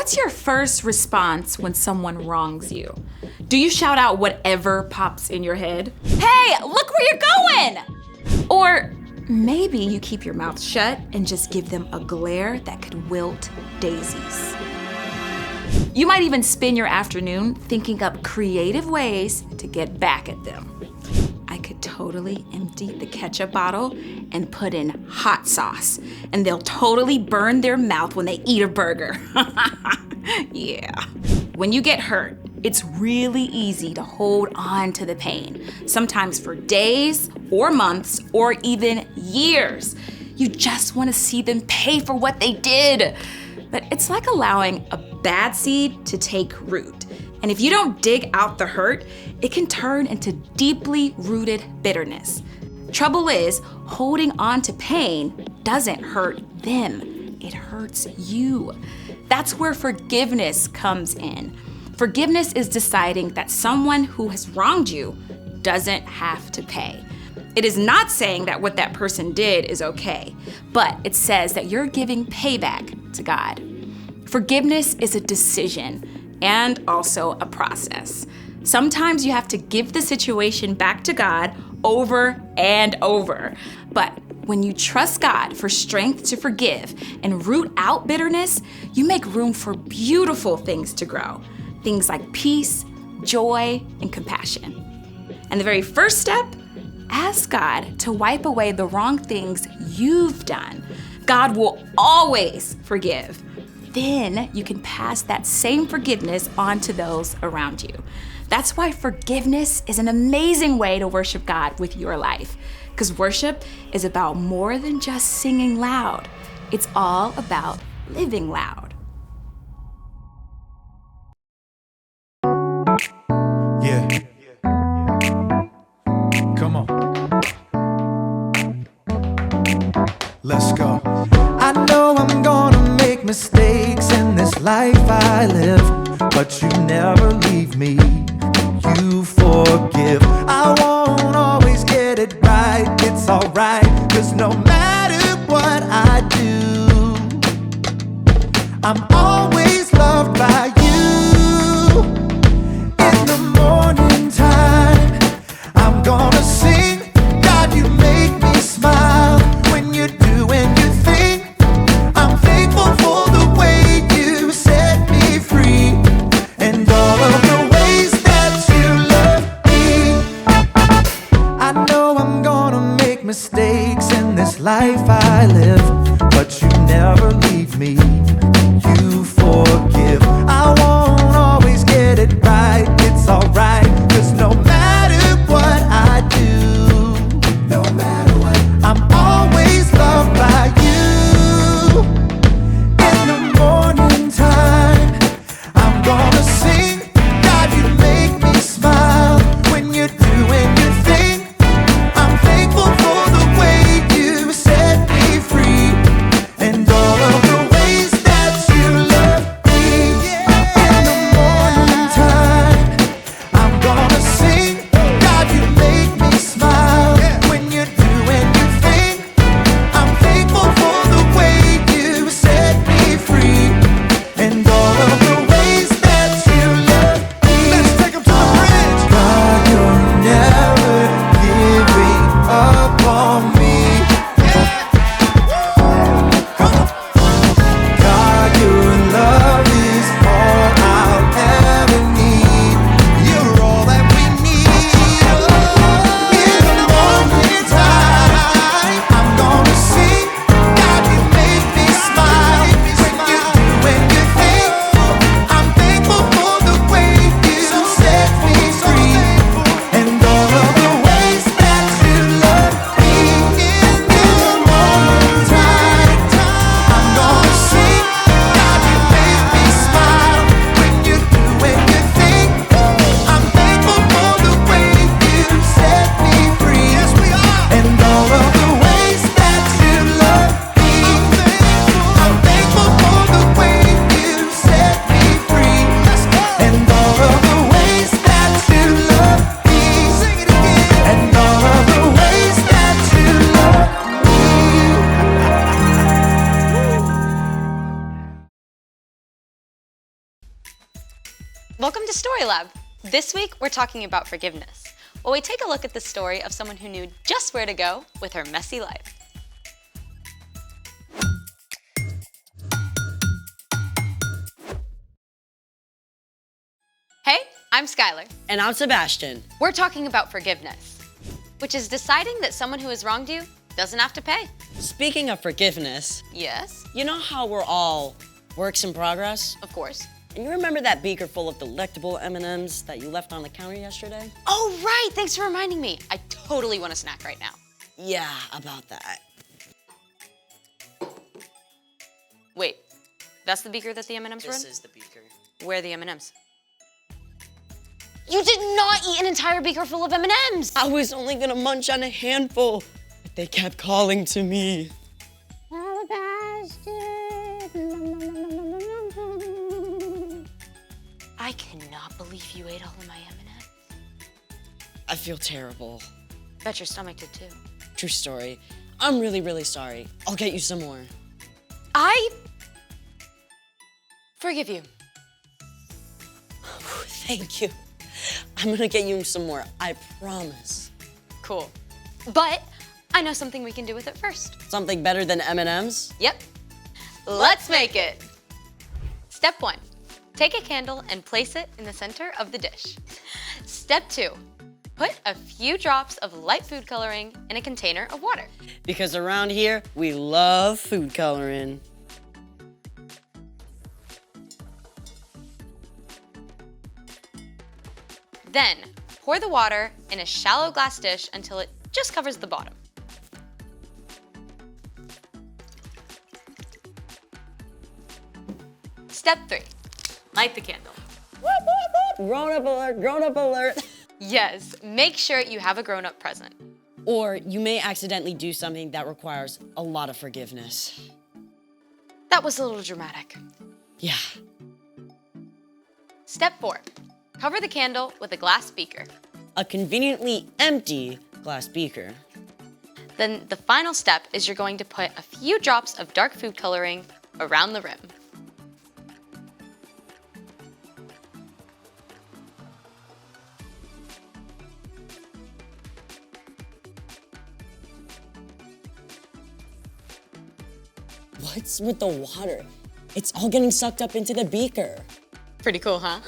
What's your first response when someone wrongs you? Do you shout out whatever pops in your head? Hey, look where you're going! Or maybe you keep your mouth shut and just give them a glare that could wilt daisies. You might even spend your afternoon thinking up creative ways to get back at them. I could totally empty the ketchup bottle and put in hot sauce, and they'll totally burn their mouth when they eat a burger. Yeah. When you get hurt, it's really easy to hold on to the pain, sometimes for days or months or even years. You just want to see them pay for what they did. But it's like allowing a bad seed to take root. And if you don't dig out the hurt, it can turn into deeply rooted bitterness. Trouble is, holding on to pain doesn't hurt them. It hurts you. That's where forgiveness comes in. Forgiveness is deciding that someone who has wronged you doesn't have to pay. It is not saying that what that person did is okay, but it says that you're giving payback to God. Forgiveness is a decision and also a process. Sometimes you have to give the situation back to God over and over. But when you trust God for strength to forgive and root out bitterness, you make room for beautiful things to grow. Things like peace, joy, and compassion. And the very first step, ask God to wipe away the wrong things you've done. God will always forgive. Then you can pass that same forgiveness on to those around you. That's why forgiveness is an amazing way to worship God with your life. Because worship is about more than just singing loud. It's all about living loud. Yeah. Come on. Let's go. I know I'm gonna make mistakes in this life I live, but you never leave me. You forgive. I won't always get it right. It's alright, 'cause no matter what I do, I'm always loved by you. In the morning time, I'm gonna sing. God, you make me smile when you're doing your thing. I'm thankful for the way you set me free and all of the ways that you love me. Welcome to Story Lab. This week, we're talking about forgiveness, while we take a look at the story of someone who knew just where to go with her messy life. Hey, I'm Skylar. And I'm Sebastian. We're talking about forgiveness, which is deciding that someone who has wronged you doesn't have to pay. Speaking of forgiveness, Yes, you know how we're all works in progress? of course. And you remember that beaker full of delectable M&Ms that you left on the counter yesterday? Oh, right, thanks for reminding me. I totally want a snack right now. Yeah, about that. Wait, that's the beaker that the M&Ms were in? This is the beaker. Where are the M&Ms? You did not eat an entire beaker full of M&Ms! I was only gonna munch on a handful, but they kept calling to me. I cannot believe you ate all of my M&Ms. I feel terrible. Bet your stomach did too. True story. I'm really, really sorry. I'll get you some more. I forgive you. Thank you. I'm gonna get you some more, I promise. Cool. But I know something we can do with it first. Something better than M&Ms? Yep. Let's make it. Step 1. Take a candle and place it in the center of the dish. Step 2. Put a few drops of light food coloring in a container of water. Because around here, we love food coloring. Then, pour the water in a shallow glass dish until it just covers the bottom. Step 3. Light the candle. Grown-up alert, grown-up alert. Yes, make sure you have a grown-up present. Or you may accidentally do something that requires a lot of forgiveness. That was a little dramatic. Yeah. Step 4. Cover the candle with a glass beaker. A conveniently empty glass beaker. Then the final step is you're going to put a few drops of dark food coloring around the rim. What's with the water? It's all getting sucked up into the beaker. Pretty cool, huh?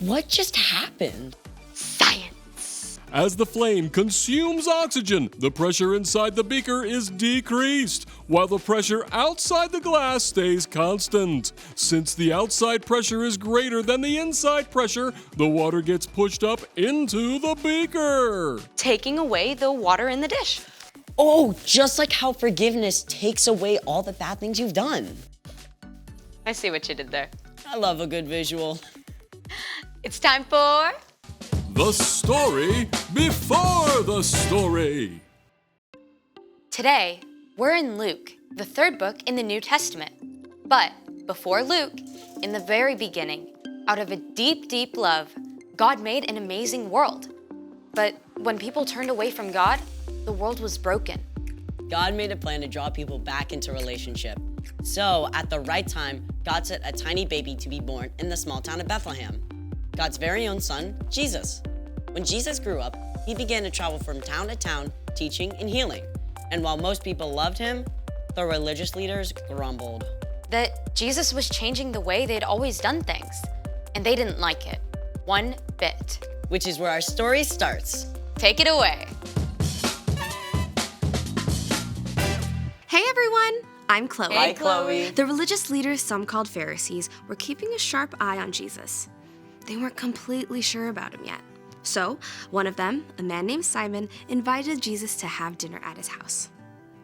What just happened? Science! As the flame consumes oxygen, the pressure inside the beaker is decreased, while the pressure outside the glass stays constant. Since the outside pressure is greater than the inside pressure, the water gets pushed up into the beaker. Taking away the water in the dish. Oh, just like how forgiveness takes away all the bad things you've done. I see what you did there. I love a good visual. It's time for... The story before the story. Today, we're in Luke, the 3rd book in the New Testament. But before Luke, in the very beginning, out of a deep, deep love, God made an amazing world. But when people turned away from God, the world was broken. God made a plan to draw people back into relationship. So, at the right time, God sent a tiny baby to be born in the small town of Bethlehem. God's very own son, Jesus. When Jesus grew up, he began to travel from town to town, teaching and healing. And while most people loved him, the religious leaders grumbled. That Jesus was changing the way they'd always done things. And they didn't like it. One bit. Which is where our story starts. Take it away. Hey everyone, I'm Chloe. Hey, Chloe. The religious leaders, some called Pharisees, were keeping a sharp eye on Jesus. They weren't completely sure about him yet. So, one of them, a man named Simon, invited Jesus to have dinner at his house.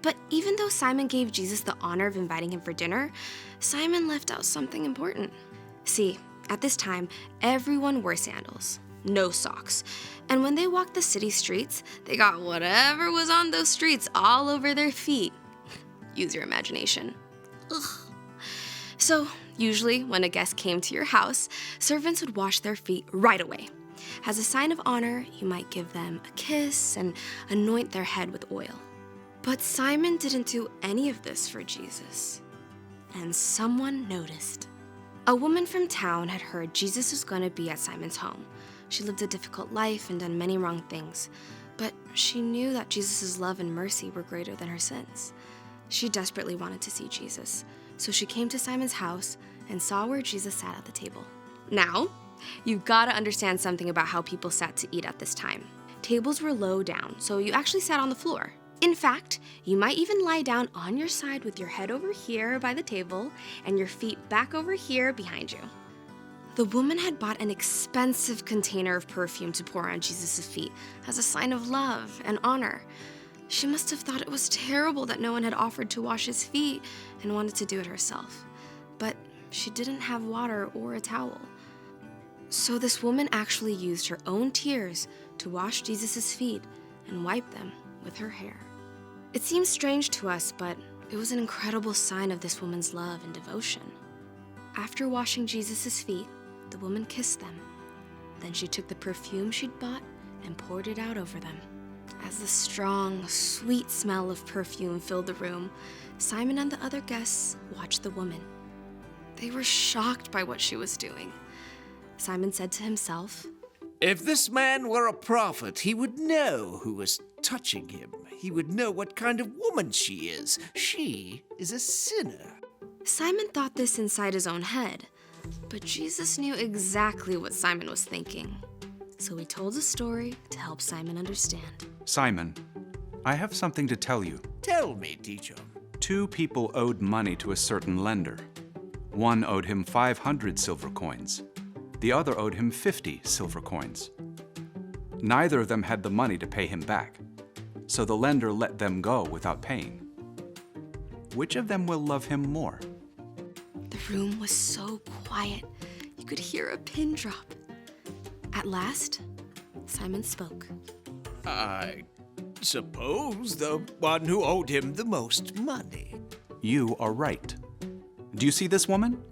But even though Simon gave Jesus the honor of inviting him for dinner, Simon left out something important. See, at this time, everyone wore sandals, no socks. And when they walked the city streets, they got whatever was on those streets all over their feet. Use your imagination. Ugh. So, usually when a guest came to your house, servants would wash their feet right away. As a sign of honor, you might give them a kiss and anoint their head with oil. But Simon didn't do any of this for Jesus. And someone noticed. A woman from town had heard Jesus was going to be at Simon's home. She lived a difficult life and done many wrong things, but she knew that Jesus' love and mercy were greater than her sins. She desperately wanted to see Jesus, so she came to Simon's house and saw where Jesus sat at the table. Now, you've got to understand something about how people sat to eat at this time. Tables were low down, so you actually sat on the floor. In fact, you might even lie down on your side with your head over here by the table and your feet back over here behind you. The woman had bought an expensive container of perfume to pour on Jesus' feet as a sign of love and honor. She must have thought it was terrible that no one had offered to wash his feet and wanted to do it herself. But she didn't have water or a towel. So this woman actually used her own tears to wash Jesus' feet and wipe them with her hair. It seems strange to us, but it was an incredible sign of this woman's love and devotion. After washing Jesus' feet, the woman kissed them. Then she took the perfume she'd bought and poured it out over them. As the strong, sweet smell of perfume filled the room, Simon and the other guests watched the woman. They were shocked by what she was doing. Simon said to himself, "If this man were a prophet, he would know who was touching him. He would know what kind of woman she is. She is a sinner." Simon thought this inside his own head, but Jesus knew exactly what Simon was thinking. So he told a story to help Simon understand. Simon, I have something to tell you. Tell me, teacher. 2 people owed money to a certain lender. One owed him 500 silver coins. The other owed him 50 silver coins. Neither of them had the money to pay him back, so the lender let them go without paying. Which of them will love him more? The room was so quiet, you could hear a pin drop. At last, Simon spoke. I suppose the one who owed him the most money. You are right. Do you see this woman?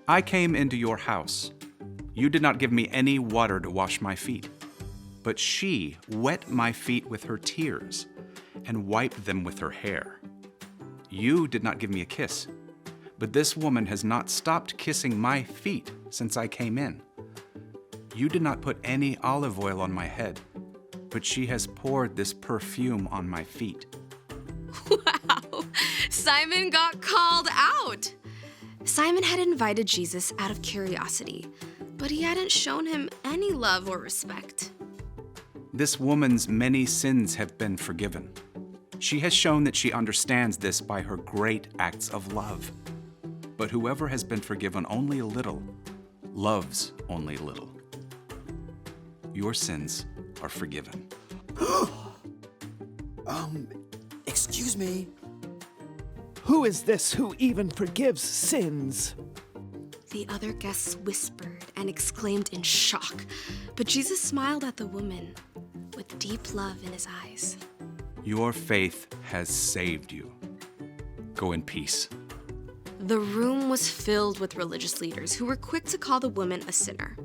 I came into your house. You did not give me any water to wash my feet, but she wet my feet with her tears and wiped them with her hair. You did not give me a kiss, but this woman has not stopped kissing my feet since I came in. You did not put any olive oil on my head, but she has poured this perfume on my feet. Wow, Simon got called out. Simon had invited Jesus out of curiosity, but he hadn't shown him any love or respect. This woman's many sins have been forgiven. She has shown that she understands this by her great acts of love. But whoever has been forgiven only a little, loves only a little. Your sins are forgiven. Excuse me. Who is this who even forgives sins? The other guests whispered and exclaimed in shock, but Jesus smiled at the woman with deep love in his eyes. Your faith has saved you. Go in peace. The room was filled with religious leaders who were quick to call the woman a sinner.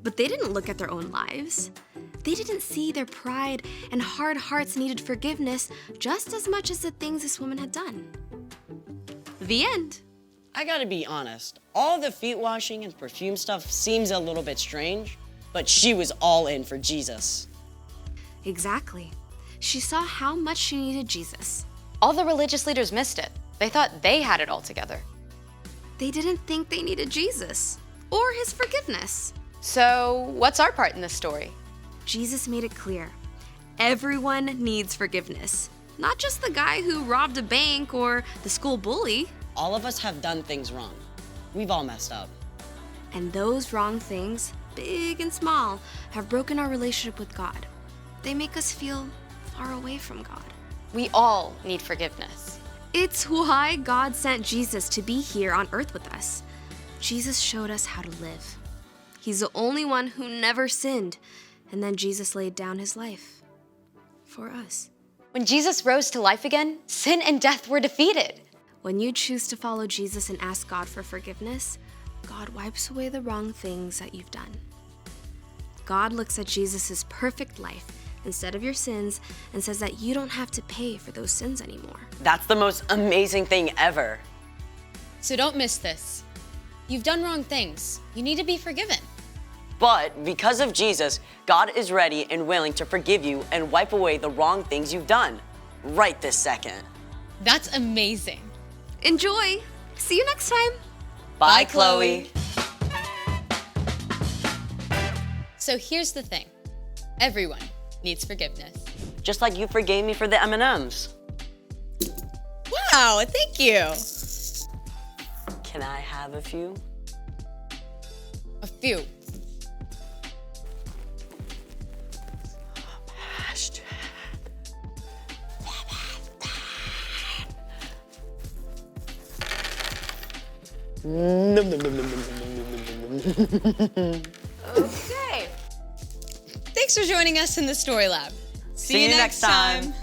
But they didn't look at their own lives. They didn't see their pride and hard hearts needed forgiveness just as much as the things this woman had done. The end. I gotta be honest, all the feet washing and perfume stuff seems a little bit strange, but she was all in for Jesus. Exactly. She saw how much she needed Jesus. All the religious leaders missed it. They thought they had it all together. They didn't think they needed Jesus or his forgiveness. So, what's our part in this story? Jesus made it clear. Everyone needs forgiveness. Not just the guy who robbed a bank or the school bully. All of us have done things wrong. We've all messed up. And those wrong things, big and small, have broken our relationship with God. They make us feel far away from God. We all need forgiveness. It's why God sent Jesus to be here on earth with us. Jesus showed us how to live. He's the only one who never sinned, and then Jesus laid down his life for us. When Jesus rose to life again, sin and death were defeated. When you choose to follow Jesus and ask God for forgiveness, God wipes away the wrong things that you've done. God looks at Jesus' perfect life instead of your sins and says that you don't have to pay for those sins anymore. That's the most amazing thing ever. So don't miss this. You've done wrong things. You need to be forgiven. But because of Jesus, God is ready and willing to forgive you and wipe away the wrong things you've done. Right this second. That's amazing. Enjoy. See you next time. Bye, Chloe. So here's the thing. Everyone needs forgiveness. Just like you forgave me for the M&Ms. Wow, thank you. Can I have a few? A few. Okay. Thanks for joining us in the Story Lab. See you next time.